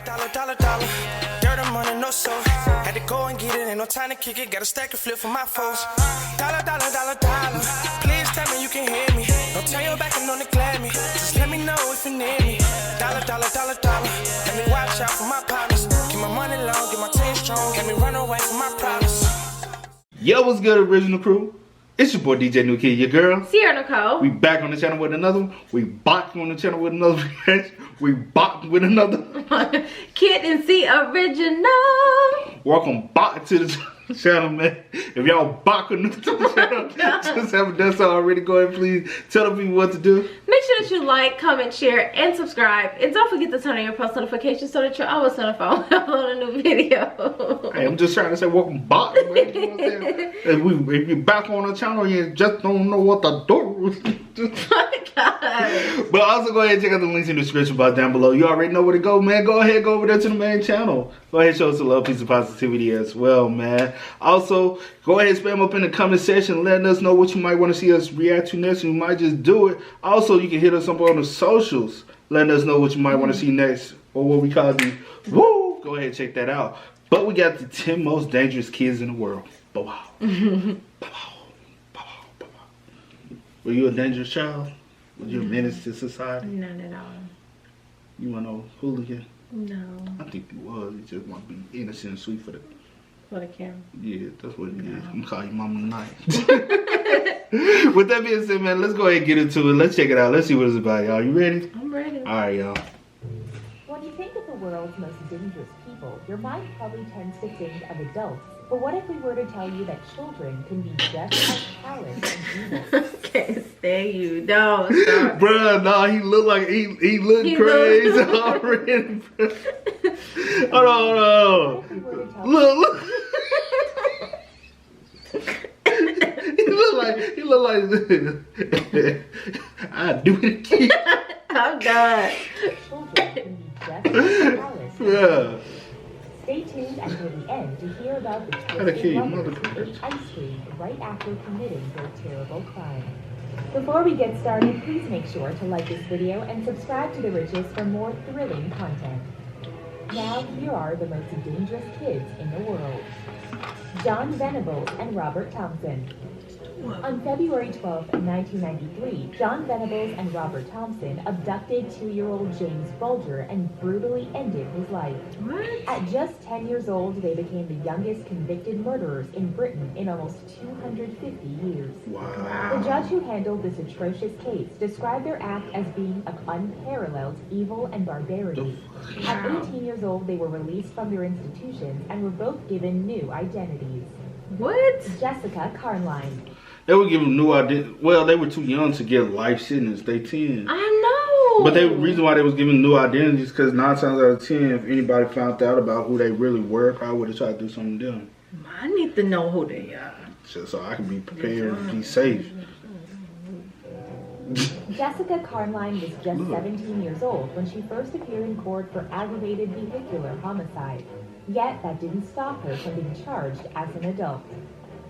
Dollar, dollar, dollar. Dirty money, no soul. Had to go and get it, ain't no time to kick it. Got a stack and flip for my foes. Dollar, dollar, dollar, dollar. Please tell me you can hear me. Don't turn your back and don't neglect me. Just let me know if you need me. Dollar, dollar, dollar, dollar. Let me watch out for my partners. Keep my money long, get my team strong. Let me run away from my problems. Yo, what's good, original crew? It's your boy DJ New Kid, your girl Sierra Nicole. We back on the channel with another one. We back on the channel with another reaction. We back with another Kid and C original. Welcome back to the channel, man. If y'all back on the channel, just haven't done so already, go ahead, please tell the people what to do. Make sure that you like, comment, share, and subscribe. And don't forget to turn on your post notifications so that you're always notified when I upload a new video. Hey, I'm just trying to say welcome back, man. You know what I'm saying? If you're back on the channel, you just don't know what to do. But also go ahead and check out the links in the description box down below. You already know where to go, man. Go ahead, go over there to the main channel. Go ahead and show us a little piece of positivity as well, man. Also, go ahead and spam up in the comment section letting us know what you might want to see us react to next. We might just do it. Also, you can hit us up on the socials letting us know what you might want to see next, or what we call the woo. Go ahead and check that out. But we got the 10 most dangerous kids in the world. Bow-wow. Bow-wow. Bow-wow. Were you a dangerous child? Was you a menace to society? None at all. You want no hooligan? No. I think you was. You just want to be innocent and sweet for the camera. Yeah, that's what it is. I'm gonna call you Mama tonight. With that being said, man, let's go ahead and get into it. Let's check it out. Let's see what it's about, y'all. You ready? I'm ready. Alright, y'all. When you think of the world's most dangerous people, your mind probably tends to think of adults. But what if we were to tell you that children can be just as callous and evil? Can't stand you. No, stop. Bruh, nah, he look like he look crazy already. Hold on. Look. he look like I do it again. I'm done. Children can be just as callous. Yeah. Stay tuned until the end to hear about the Gotta kill twisted your lovers mother. who ate ice cream right after committing their terrible crime. Before we get started, please make sure to like this video and subscribe to The Riches for more thrilling content. Now, here are the most dangerous kids in the world. John Venables and Robert Thompson. On February 12, 1993, John Venables and Robert Thompson abducted 2-year-old James Bulger and brutally ended his life. What? At just 10 years old, they became the youngest convicted murderers in Britain in almost 250 years. Wow. The judge who handled this atrocious case described their act as being of unparalleled evil and barbarity. At 18 years old, they were released from their institutions and were both given new identities. What? Jessica Carnline. They were giving new identity. Well, they were too young to get life sentence. They 10. I know. But the reason why they was giving new identities because 9 times out of 10, if anybody found out about who they really were, probably would have tried to do something to them. I need to know who they are. So I can be prepared and be safe. Jessica Carnline was just 17 years old when she first appeared in court for aggravated vehicular homicide. Yet that didn't stop her from being charged as an adult.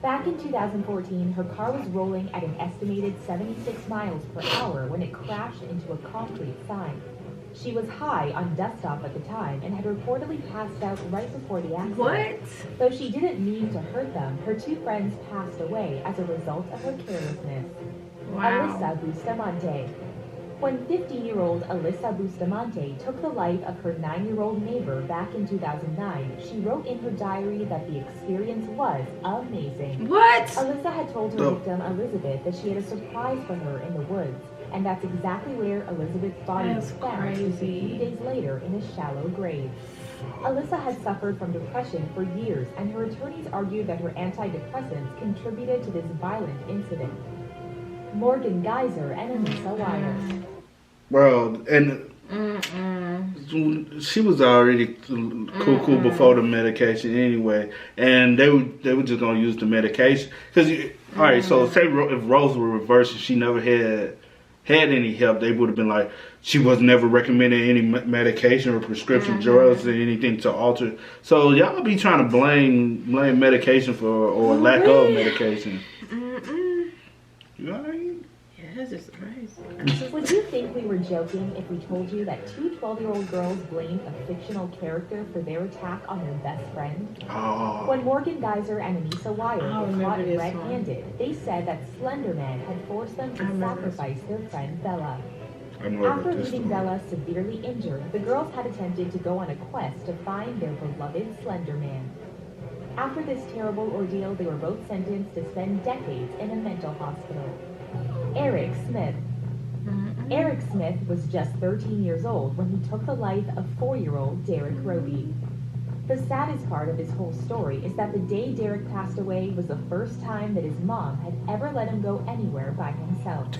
Back in 2014, her car was rolling at an estimated 76 miles per hour when it crashed into a concrete sign. She was high on dust-off at the time and had reportedly passed out right before the accident. What? Though she didn't mean to hurt them, her 2 friends passed away as a result of her carelessness. Wow. Alyssa Bustamante. When 50-year-old Alyssa Bustamante took the life of her 9-year-old neighbor back in 2009, she wrote in her diary that the experience was amazing. What? Alyssa had told her victim, Elizabeth, that she had a surprise for her in the woods, and that's exactly where Elizabeth's body was found just a few days later in a shallow grave. Alyssa had suffered from depression for years, and her attorneys argued that her antidepressants contributed to this violent incident. Morgan Geyser and Anissa Weiss. Bro, and she was already cuckoo before the medication anyway, and they were just gonna use the medication because all right. So say if Rose were reversed and she never had any help, they would have been like she was never recommended any medication or prescription drugs or anything to alter. So y'all be trying to blame medication for or lack of medication. You alright? That's just crazy. Would you think we were joking if we told you that two 12-year-old girls blamed a fictional character for their attack on their best friend? Oh. When Morgan Geyser and Anissa Wire were remember caught this red-handed, they said that Slender Man had forced them to sacrifice their friend Bella. I know After about this leaving story. Bella severely injured, the girls had attempted to go on a quest to find their beloved Slender Man. After this terrible ordeal, they were both sentenced to spend decades in a mental hospital. Eric Smith. Eric Smith was just 13 years old when he took the life of 4-year-old Derek Roby. The saddest part of his whole story is that the day Derek passed away was the first time that his mom had ever let him go anywhere by himself.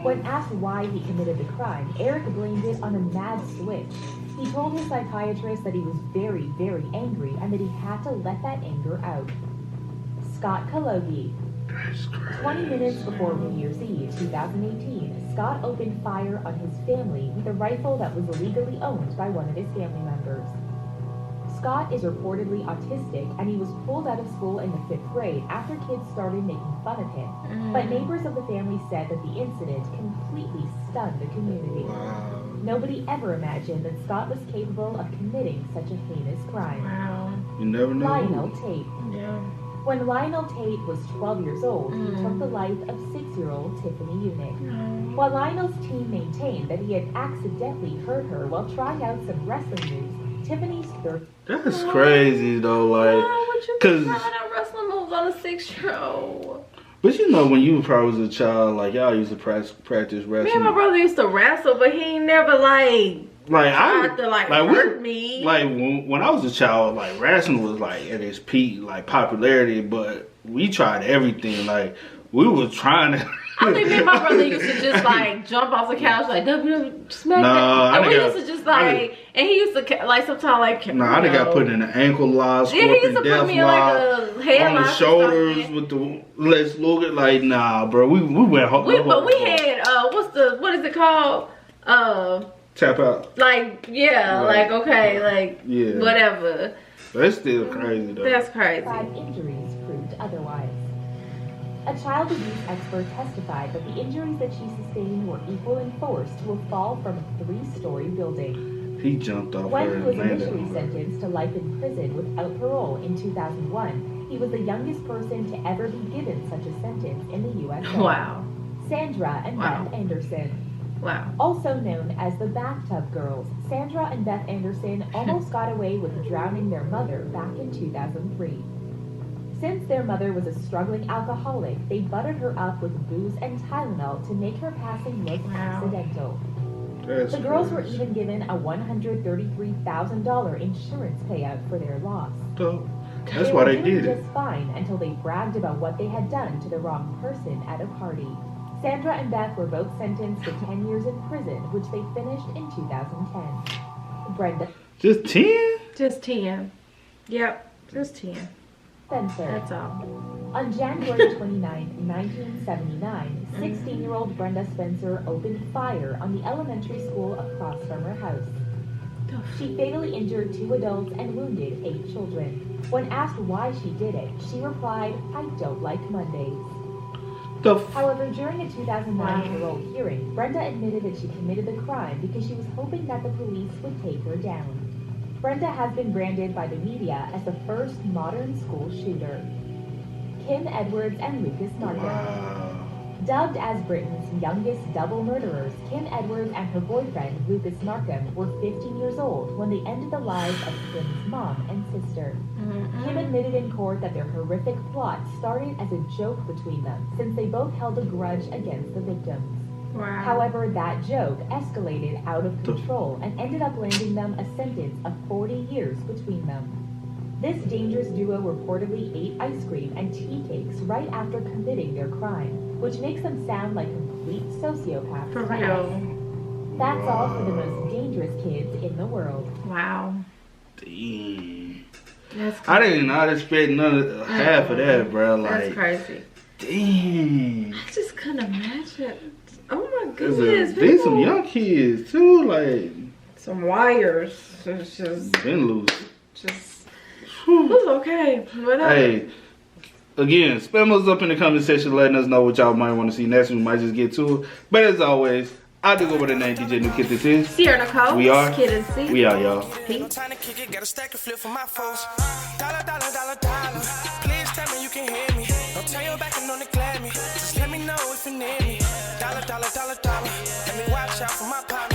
When asked why he committed the crime, Eric blamed it on a mad switch. He told his psychiatrist that he was very, very angry and that he had to let that anger out. Scott Kalogi. 20 minutes before New Year's Eve 2018, Scott opened fire on his family with a rifle that was illegally owned by one of his family members. Scott is reportedly autistic, and he was pulled out of school in the 5th grade after kids started making fun of him. But neighbors of the family said that the incident completely stunned the community. Wow. Nobody ever imagined that Scott was capable of committing such a heinous crime. Wow. You never know. Lionel Tate. Yeah. When Lionel Tate was 12 years old, he took the life of 6-year-old Tiffany Unick. While Lionel's team maintained that he had accidentally hurt her while trying out some wrestling moves, Tiffany's That's crazy though, like, Why would you cause, be trying out wrestling moves on a 6-year-old? but you know when you probably was a child, like y'all used to practice wrestling. Me and my brother used to wrestle, but he ain't never like tried to hurt me. Like when I was a child, like wrestling was like at its peak, like popularity, but we tried everything. Like we was trying to. I think me and my brother used to just like jump off the couch like WWE SmackDown. Nah, and I we got- used to just like, and he used to like sometimes like. Nah, I done got put in an ankle lock, Yeah, he used scorpion to death put me in like lock, a on headlock the or shoulders something. with the Lex Luger. Like nah, bro, we went. But we had what is it called? Tap out. Like yeah, Right. like okay, like Yeah. whatever. That's still crazy though. That's crazy. 5 injuries proved otherwise. A child abuse expert testified that the injuries that she sustained were equal in force to a fall from a 3-story building. He jumped off When her he and was landed initially on her. sentenced to life in prison without parole in 2001, he was the youngest person to ever be given such a sentence in the U.S. Wow. Sandra and Wow. Beth Anderson. Wow. Also known as the Bathtub Girls, Sandra and Beth Anderson almost got away with drowning their mother back in 2003. Since their mother was a struggling alcoholic, they buttered her up with booze and Tylenol to make her passing look Wow. accidental. That's The girls were crazy. even given a $133,000 insurance payout for their loss. So, that's They why were they doing did it. just fine until they bragged about what they had done to the wrong person at a party. Sandra and Beth were both sentenced to 10 years in prison, which they finished in 2010. Brenda Just 10? Just 10. Yep. Just 10. Spencer. That's all. On January 29, 1979, 16-year-old Brenda Spencer opened fire on the elementary school across from her house. She fatally injured 2 adults and wounded 8 children. When asked why she did it, she replied, "I don't like Mondays." However, during a 2009 parole hearing, Brenda admitted that she committed the crime because she was hoping that the police would take her down. Brenda has been branded by the media as the first modern school shooter. Kim Edwards and Lucas Markham. Wow. Dubbed as Britain's youngest double murderers, Kim Edwards and her boyfriend, Lucas Markham, were 15 years old when they ended the lives of Kim's mom and sister. Kim admitted in court that their horrific plot started as a joke between them, since they both held a grudge against the victims. Wow. However, that joke escalated out of control and ended up landing them a sentence of 40 years between them. This dangerous duo reportedly ate ice cream and tea cakes right after committing their crime, which makes them sound like complete sociopaths. For to us. real. That's all for the most dangerous kids in the world. Wow. Damn. That's I didn't not expect half of that, bro. That's Like, crazy. damn. I just couldn't imagine. Oh my There's goodness. been some people- young kids too, like Some wires. It's just, been loose. just. It was okay. Whatever. Hey, Again, spam us up in the comment section letting us know what y'all might want to see next. We might just get to it. But as always, I do go by the name DJ New Kid. This is Sierra Nicole. We are Kid and C. We are, y'all. Peace. Time to kick it, got a stack of flip for my foes. Dollar, dollar, dollar, dollar. Please tell me you can hear me. Don't turn your back and don't neglect me. Just let me know if you need me. Dollar, dollar, dollar, dollar. Let me watch out for my power.